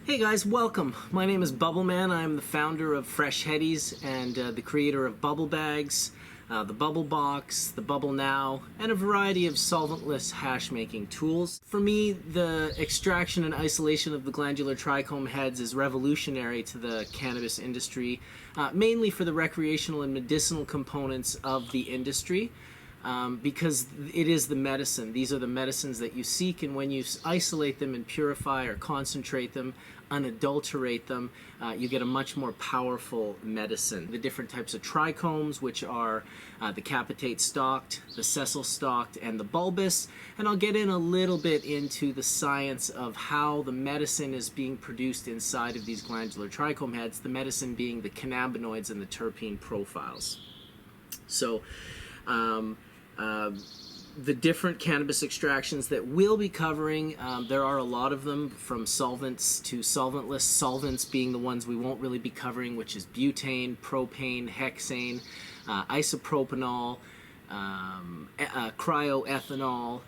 Hey guys, welcome. My name is Bubbleman. I'm the founder of Fresh Headies and the creator of Bubble Bags, the Bubble Box, the Bubble Now, and a variety of solventless hash making tools. For me, the extraction and isolation of the glandular trichome heads is revolutionary to the cannabis industry, mainly for the recreational and medicinal components of the industry. Because it is the medicine. These are the medicines that you seek, and when you isolate them and purify or concentrate them, unadulterate them, you get a much more powerful medicine. The different types of trichomes, which are the capitate stalked, the sessile stalked, and the bulbous, and I'll get in a little bit into the science of how the medicine is being produced inside of these glandular trichome heads, the medicine being the cannabinoids and the terpene profiles. So, the different cannabis extractions that we'll be covering, there are a lot of them, from solvents to solventless, solvents being the ones we won't really be covering, which is butane, propane, hexane, isopropanol, cryoethanol.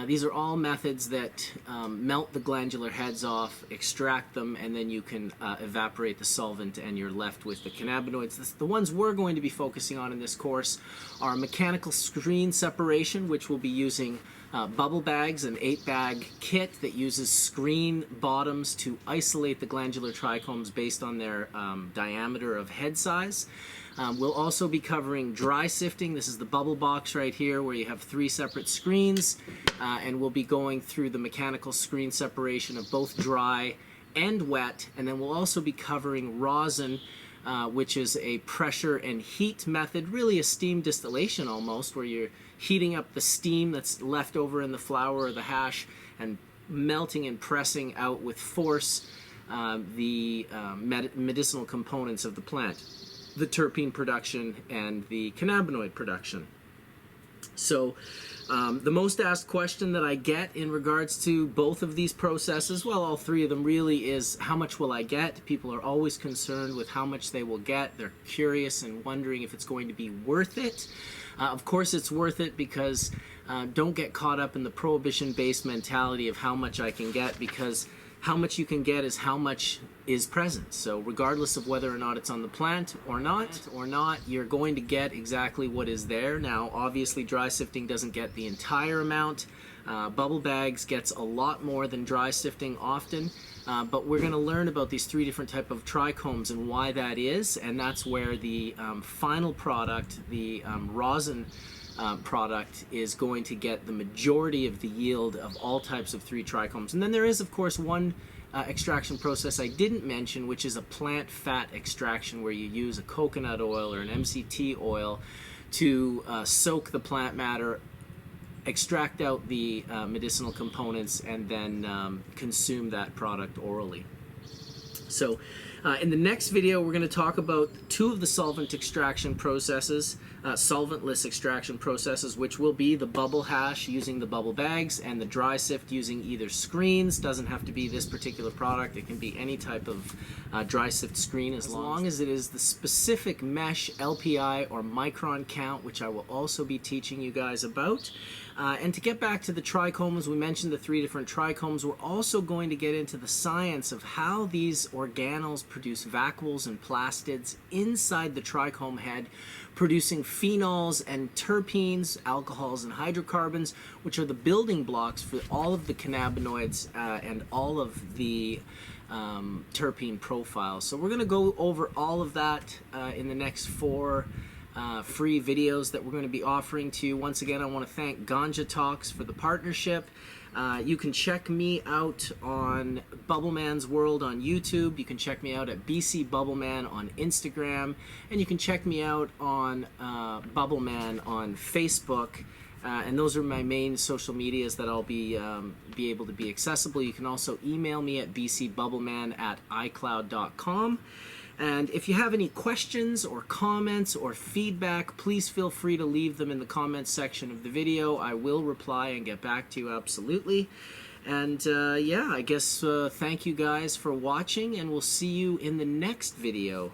These are all methods that melt the glandular heads off, extract them, and then you can evaporate the solvent and you're left with the cannabinoids. The ones we're going to be focusing on in this course are mechanical screen separation, which we'll be using bubble bags, an 8-bag kit that uses screen bottoms to isolate the glandular trichomes based on their diameter of head size. We'll also be covering dry sifting. This is the bubble box right here where you have 3 separate screens, and we'll be going through the mechanical screen separation of both dry and wet, and then we'll also be covering rosin, which is a pressure and heat method, really a steam distillation almost, where you're heating up the steam that's left over in the flour or the hash and melting and pressing out with force the medicinal components of the plant, the terpene production and the cannabinoid production. So the most asked question that I get in regards to both of these processes, well, all 3 of them really, is how much will I get? People are always concerned with how much they will get. They're curious and wondering if it's going to be worth it. Of course it's worth it, because don't get caught up in the prohibition-based mentality of how much I can get, because how much you can get is how much is present. So regardless of whether or not it's on the plant or not, you're going to get exactly what is there. Now, obviously, dry sifting doesn't get the entire amount. Bubble bags gets a lot more than dry sifting often. But we're going to learn about these 3 different types of trichomes and why that is, and that's where the final product, the rosin product, is going to get the majority of the yield of all types of 3 trichomes. And then there is, of course, one extraction process I didn't mention, which is a plant fat extraction, where you use a coconut oil or an MCT oil to soak the plant matter, extract out the medicinal components, and then consume that product orally. So in the next video, we're going to talk about 2 of the solvent extraction processes, solventless extraction processes, which will be the bubble hash using the bubble bags and the dry sift using either screens. Doesn't have to be this particular product. It can be any type of dry sift screen, as long as it is the specific mesh, LPI, or micron count, which I will also be teaching you guys about. And to get back to the trichomes, we mentioned the 3 different trichomes. We're also going to get into the science of how these organelles produce vacuoles and plastids inside the trichome head, producing phenols and terpenes, alcohols and hydrocarbons, which are the building blocks for all of the cannabinoids and all of the terpene profiles. So we're going to go over all of that in the next 4 free videos that we're going to be offering to you. Once again, I want to thank Ganja Talks for the partnership. You can check me out on Bubbleman's World on YouTube. You can check me out at BC Bubbleman on Instagram, and you can check me out on Bubbleman on Facebook. And those are my main social medias that I'll be able to be accessible. You can also email me at bcbubbleman@icloud.com. And if you have any questions or comments or feedback, please feel free to leave them in the comments section of the video. I will reply and get back to you absolutely. And yeah, I guess thank you guys for watching, and we'll see you in the next video.